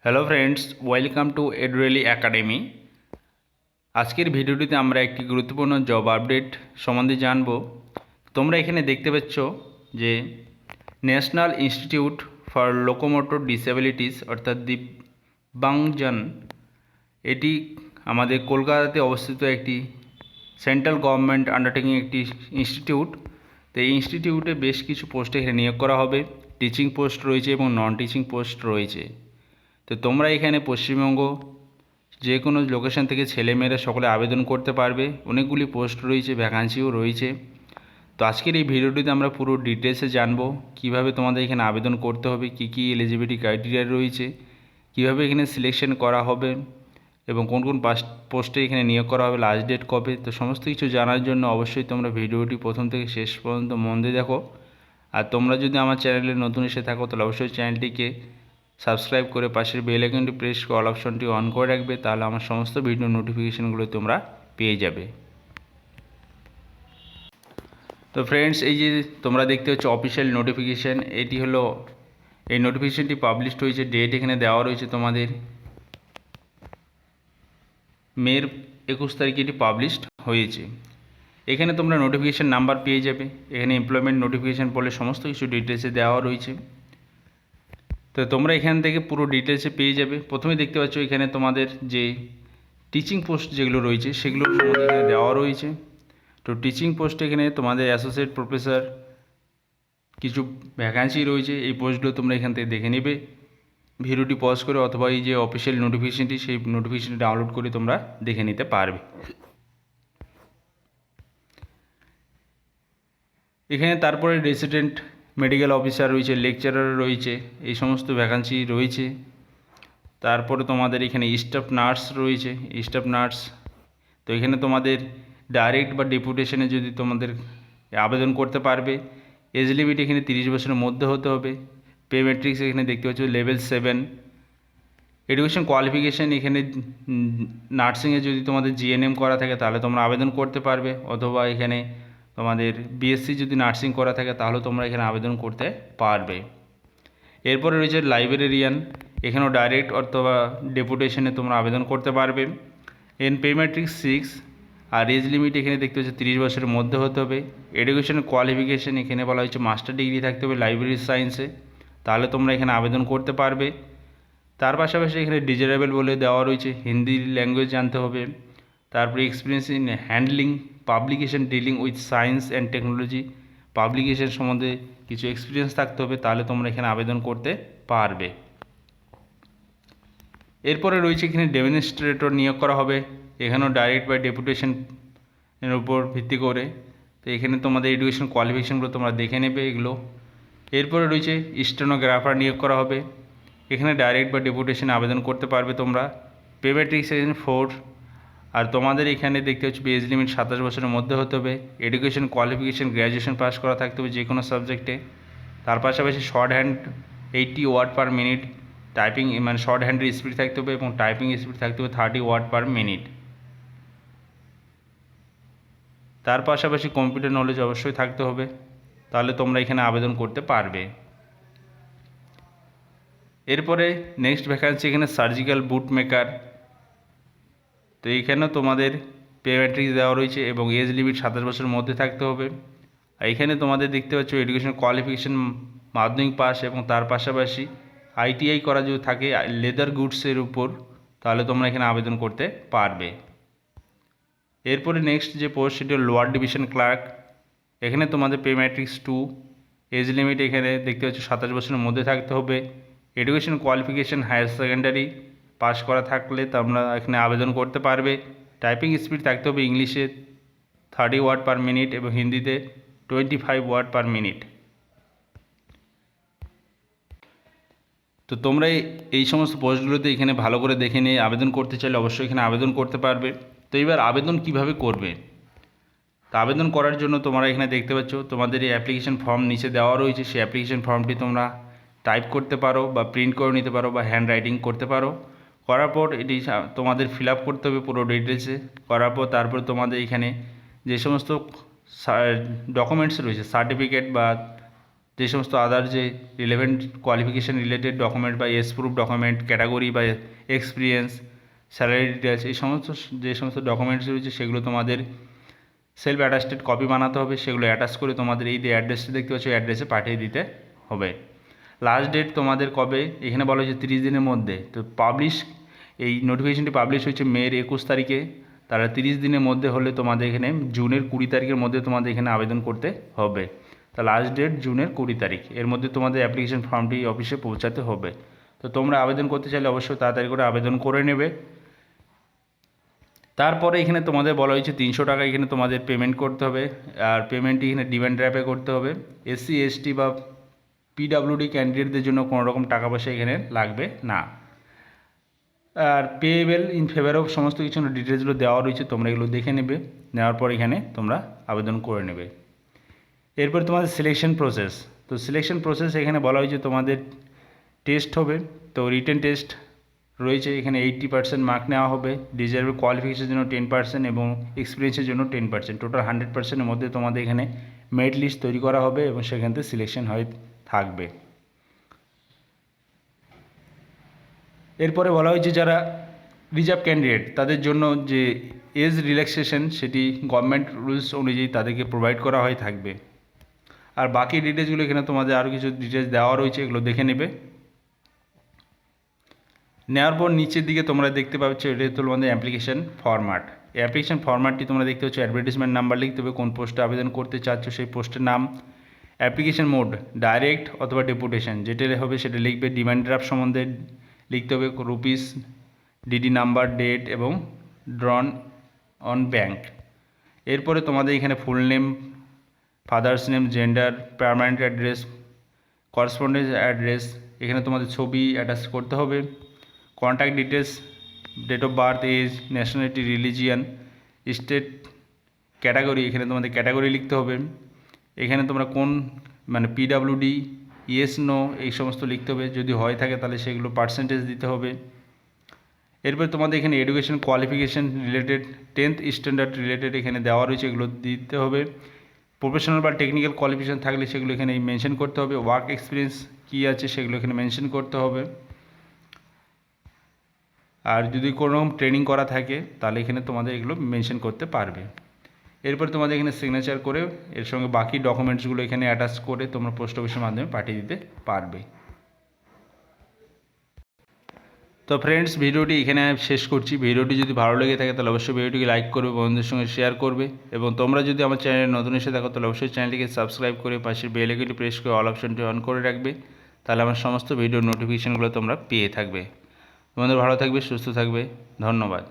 Hello friends, welcome to Edureli academy. আজকের ভিডিওটিতে আমরা একটি গুরুত্বপূর্ণ জব আপডেট সম্বন্ধে জানব। তোমরা এখানে দেখতে পাচ্ছ যে national institute for locomotor disabilities অর্থাৎ দিব্যাঙ্গজন, এটি আমাদের কলকাতাতে অবস্থিত একটি সেন্ট্রাল গভর্নমেন্ট আন্ডারটেকিং একটি ইনস্টিটিউট। তো এই ইনস্টিটিউটে বেশ কিছু পোস্টে এখানে নিয়োগ করা হবে। টিচিং পোস্ট রয়েছে এবং নন টিচিং পোস্ট রয়েছে। তো তোমরা এখানে পশ্চিমবঙ্গ যে কোনো লোকেশন থেকে ছেলেমেয়েরা সকলে আবেদন করতে পারবে। অনেকগুলি পোস্ট রয়েছে, ভ্যাকান্সিও রয়েছে। তো আজকের এই ভিডিওটিতে আমরা পুরো ডিটেলসে জানবো কীভাবে তোমাদের এখানে আবেদন করতে হবে, কী কী এলিজিবিলিটি ক্রাইটেরিয়া রয়েছে, কীভাবে এখানে সিলেকশন করা হবে এবং কোন কোন পোস্টে এখানে নিয়োগ করা হবে, লাস্ট ডেট কবে। তো সমস্ত কিছু জানার জন্য অবশ্যই তোমরা ভিডিওটি প্রথম থেকে শেষ পর্যন্ত মন দিয়ে দেখো। আর তোমরা যদি আমার চ্যানেলে নতুন এসে থাকো তাহলে অবশ্যই চ্যানেলটিকে সাবস্ক্রাইব করে পাশের বেল আইকনটি প্রেস করে অল অপশনটি অন করে রাখবে, তাহলে আমার সমস্ত ভিডিও নোটিফিকেশানগুলো তোমরা পেয়ে যাবে। তো ফ্রেন্ডস, এই যে তোমরা দেখতে হচ্ছে অফিসিয়াল নোটিফিকেশান, এটি হলো এই নোটিফিকেশানটি পাবলিশড হয়েছে। ডেট এখানে দেওয়া রয়েছে তোমাদের মের 21 তারিখে এটি পাবলিশড হয়েছে। এখানে তোমরা নোটিফিকেশান নাম্বার পেয়ে যাবে। এখানে এমপ্লয়মেন্ট নোটিফিকেশান বলে সমস্ত কিছু ডিটেলসে দেওয়া রয়েছে। তো তোমরা এখান থেকে পুরো ডিটেলসে পেয়ে যাবে। প্রথমে দেখতে পাচ্ছ এখানে তোমাদের যে টিচিং পোস্ট যেগুলো রয়েছে সেগুলো সম্বন্ধে এখানে দেওয়া রয়েছে। তো টিচিং পোস্ট এখানে তোমাদের অ্যাসোসিয়েট প্রফেসর কিছু ভ্যাকান্সি রয়েছে। এই পোস্টগুলো তোমরা এখান থেকে দেখে নেবে ভিডিওটি পজ করে, অথবা এই যে অফিসিয়াল নোটিফিকেশানটি সেই নোটিফিকেশানটি ডাউনলোড করে তোমরা দেখে নিতে পারবে। এখানে তারপরে রেসিডেন্ট মেডিকেল অফিসার রয়েছে, লেকচারার রয়েছে, এই সমস্ত ভ্যাকান্সি রয়েছে। তারপরে তোমাদের এখানে স্টাফ নার্স রয়েছে, স্টাফ নার্স। তো এখানে তোমাদের ডাইরেক্ট বা ডেপুটেশনে যদি তোমাদের আবেদন করতে পারবে। এজ লিমিট এখানে 30 বছরের মধ্যে হতে হবে। পে ম্যাট্রিক্স এখানে দেখতে পাচ্ছ লেভেল 7। এডুকেশন কোয়ালিফিকেশান এখানে নার্সিংয়ে যদি তোমাদের জিএনএম করা থাকে তাহলে তোমরা আবেদন করতে পারবে, অথবা এখানে তোমাদের বিএসসি যদি নার্সিং করা থাকে তাহলে তোমরা এখানে আবেদন করতে পারবে। এরপরে রয়েছে লাইব্রেরিয়ান, এখানেও ডাইরেক্ট অথবা ডেপুটেশনে তোমরা আবেদন করতে পারবে। Pay matrix 6। আর এজ লিমিট এখানে দেখতে হচ্ছে 30 বছরের মধ্যে হতে হবে। এডুকেশন কোয়ালিফিকেশান এখানে বলা হয়েছে মাস্টার ডিগ্রি থাকতে হবে লাইব্রেরি সায়েন্সে, তাহলে তোমরা এখানে আবেদন করতে পারবে। তার পাশাপাশি এখানে ডিজারেবল বলে দেওয়া রয়েছে, হিন্দি ল্যাঙ্গুয়েজ জানতে হবে। তারপরে experience in handling publication dealing with science and technology, publication সম্বন্ধে কিছু এক্সপিরিয়েন্স থাকতে হবে, তাহলে তোমরা এখানে আবেদন করতে পারবে। এরপরে রয়েছে এখানে ডেমনস্ট্রেটর নিয়োগ করা হবে, এখানেও ডাইরেক্ট বাই ডেপুটেশনের উপর ভিত্তি করে। তো এখানে তোমাদের এডুকেশন কোয়ালিফিকেশানগুলো তোমরা দেখে নেবে এগুলো। এরপরে রয়েছে স্টেনোগ্রাফার নিয়োগ করা হবে, এখানে ডাইরেক্ট বা ডেপুটেশনে আবেদন করতে পারবে তোমরা। পে ম্যাট্রিক্স এখানে 4। আর তোমাদের এখানে দেখতে হচ্ছে এজ লিমিট 27 বছরের মধ্যে হতে হবে। এডুকেশন কোয়ালিফিকেশান গ্র্যাজুয়েশন পাস করা থাকতে হবে যে কোনো সাবজেক্টে। তার পাশাপাশি shorthand 80 word per minute, typing মানে শর্ট হ্যান্ডের স্পিড থাকতে হবে এবং টাইপিং স্পিড থাকতে হবে 30 ওয়ার্ড পার মিনিট। তার পাশাপাশি কম্পিউটার নলেজ অবশ্যই থাকতে হবে, তাহলে তোমরা এখানে আবেদন করতে পারবে। এরপরে নেক্সট ভ্যাকান্সি এখানে সার্জিক্যাল বুট মেকার। তো এইখানেও তোমাদের পে ম্যাট্রিক্স দেওয়া রয়েছে এবং এজ লিমিট 27 বছরের মধ্যে থাকতে হবে। আর এখানে তোমাদের দেখতে পাচ্ছ এডুকেশন কোয়ালিফিকেশান মাধ্যমিক পাস এবং তার পাশাপাশি আইটিআই করা যদি থাকে লেদার গুডসের উপর, তাহলে তোমরা এখানে আবেদন করতে পারবে। এরপরে নেক্সট যে পোস্ট সেটি লোয়ার ডিভিশন ক্লার্ক, এখানে তোমাদের পে ম্যাট্রিক্স 2। এজ লিমিট এখানে দেখতে পাচ্ছ 27 বছরের মধ্যে থাকতে হবে। Education qualification higher secondary pass করা থাকলে তোমরা এখানে আবেদন করতে পারবে। টাইপিং স্পিড থাকতে হবে ইংলিশে 30 ওয়ার্ড পার মিনিট এবং হিন্দিতে 25 ওয়ার্ড পার মিনিট। তো তোমরা এই সমস্ত পোস্টগুলোতে এখানে ভালো করে দেখে নিয়ে আবেদন করতে চাইলে অবশ্যই এখানে আবেদন করতে পারবে। তো এবার আবেদন কিভাবে করবে? তা আবেদন করার জন্য তোমরা এখানে দেখতে পাচ্ছ তোমাদের এই অ্যাপ্লিকেশন ফর্ম নিচে দেওয়া রয়েছে। সেই অ্যাপ্লিকেশন ফর্মটি তোমরা টাইপ করতে পারো বা প্রিন্ট করে নিতে পারো বা হ্যান্ড রাইটিং করতে পারো। করার পর এটি তোমাদের ফিল আপ করতে হবে পুরো ডিটেলসে। করার পর তারপর তোমাদের এখানে যে সমস্ত ডকুমেন্টস রয়েছে, সার্টিফিকেট বা যে সমস্ত আদার যে রিলেভেন্ট কোয়ালিফিকেশান রিলেটেড ডকুমেন্ট বা এজ প্রুফ ডকুমেন্ট, ক্যাটাগরি বা এক্সপিরিয়েন্স, স্যালারি ডিটেলস, এই সমস্ত যে সমস্ত ডকুমেন্টস রয়েছে সেগুলো তোমাদের সেলফ অ্যাটাস্টেড কপি বানাতে হবে। সেগুলো অ্যাটাচ করে তোমাদের এই যে অ্যাড্রেসটা দেখতে পাচ্ছ এই অ্যাড্রেসে পাঠিয়ে দিতে হবে। লাস্ট ডেট তোমাদের কবে, এখানে বলা হয়েছে 30 দিনের মধ্যে। তো পাবলিশ, এই নোটিফিকেশনটি পাবলিশ হয়েছে মের 21 তারিখে। তারা 30 দিনের মধ্যে হলে তোমাদের এখানে জুনের 20 তারিখের মধ্যে তোমাদের এখানে আবেদন করতে হবে। তা লাস্ট ডেট জুনের 20 তারিখ, এর মধ্যে তোমাদের অ্যাপ্লিকেশন ফর্মটি অফিসে পৌঁছাতে হবে। তো তোমরা আবেদন করতে চাইলে অবশ্যই তাড়াতাড়ি করে আবেদন করে নেবে। তারপরে এখানে তোমাদের বলা হয়েছে 300 টাকা এখানে তোমাদের পেমেন্ট করতে হবে। আর পেমেন্টটি এখানে ডিমান্ড ড্রাফটে করতে হবে। এসসি এসটি বা পিডাব্লিউডি ক্যান্ডিডেটদের জন্য কোনো রকম টাকা পয়সা এখানে লাগবে না। আর পেয়েবেল ইন ফেভার অফ সমস্ত কিছু ডিটেলসগুলো দেওয়া রয়েছে, তোমরা এগুলো দেখে নেবে। নেওয়ার পর এখানে তোমরা আবেদন করে নেবে। এরপর তোমাদের সিলেকশন প্রসেস। তো সিলেকশন প্রসেস এখানে বলা হয়েছে তোমাদের টেস্ট হবে। তো রিটেন টেস্ট রয়েছে এখানে 80% মার্ক নেওয়া হবে। ডিজায়ারেবল কোয়ালিফিকেশনের জন্য 10% এবং এক্সপিরিয়েন্সের জন্য 10%, টোটাল 100%-এর মধ্যে তোমাদের এখানে মেরিট লিস্ট তৈরি করা হবে এবং সেখান থেকে সিলেকশন হয়ে থাকবে। এরপরে বলা হয়েছে যারা রিজার্ভ ক্যান্ডিডেট তাদের জন্য যে এজ রিল্যাক্সেশন সেটি গভর্নমেন্ট রুলস অনুযায়ী তাদেরকে প্রোভাইড করা হয়ে থাকবে। আর বাকি ডিটেলসগুলো এখানে তোমাদের আরও কিছু ডিটেলস দেওয়া রয়েছে, এগুলো দেখে নেবে। নেওয়ার পর নিচের দিকে তোমরা দেখতে পাচ্ছ এটা তোমাদের অ্যাপ্লিকেশন ফরম্যাট। এই অ্যাপ্লিকেশন ফরম্যাটটি তোমরা দেখতে পাচ্ছ, অ্যাডভার্টিসমেন্ট নাম্বার লিখতে হবে, কোন পোস্টে আবেদন করতে চাচ্ছ সেই পোস্টের নাম, অ্যাপ্লিকেশন মোড ডাইরেক্ট অথবা ডেপুটেশন, যেটা হবে সেটা লিখবে। ডিমান্ড ড্রাফট সম্বন্ধে লিখতে হবে রুপিস, ডিডি নাম্বার, ডেট এবং ড্রন অন ব্যাঙ্ক। এরপরে তোমাদের এখানে full name, father's name, gender, permanent address, correspondence address, এখানে তোমাদের ছবি অ্যাটাচ করতে হবে। Contact details, date of birth, age, nationality, religion, state, category, এখানে তোমাদের ক্যাটাগরি লিখতে হবে। এখানে তোমরা কোন মানে পিডাব্লিউডি, ইয়েস নো এই সমস্ত লিখতে হবে, যদি হয় থাকে তাহলে সেগুলো পার্সেন্টেজ দিতে হবে। এরপর তোমাদের এখানে education qualification related 10th standard related এখানে দেওয়া রয়েছে, এগুলো দিতে হবে। প্রফেশনাল বা টেকনিক্যাল কোয়ালিফিকেশান থাকলে সেগুলো এখানে মেনশন করতে হবে। ওয়ার্ক এক্সপিরিয়েন্স কী আছে সেগুলো এখানে মেনশন করতে হবে। আর যদি কোনো রকম ট্রেনিং করা থাকে তাহলে এখানে তোমাদের এগুলো মেনশন করতে পারবে। এরপর তোমাদের এখানে সিগনেচার করে এর সঙ্গে বাকি ডকুমেন্টসগুলো এখানে অ্যাটাচ করে তোমরা পোস্ট অফিসের মাধ্যমে পাঠিয়ে দিতে পারবে। তো ফ্রেন্ডস, ভিডিওটি এখানে শেষ করছি। ভিডিওটি যদি ভালো লেগে থাকে তাহলে অবশ্যই ভিডিওটিকে লাইক করবে, বন্ধুদের সঙ্গে শেয়ার করবে এবং তোমরা যদি আমার চ্যানেলে নতুন এসে থাকো তাহলে অবশ্যই চ্যানেলটিকে সাবস্ক্রাইব করে পাশের বেল আইকনটি প্রেস করে অল অপশনটি অন করে রাখবে। তাহলে আমার সমস্ত ভিডিওর নোটিফিকেশানগুলো তোমরা পেয়ে থাকবে। বন্ধুরা ভালো থাকবে, সুস্থ থাকবে, ধন্যবাদ।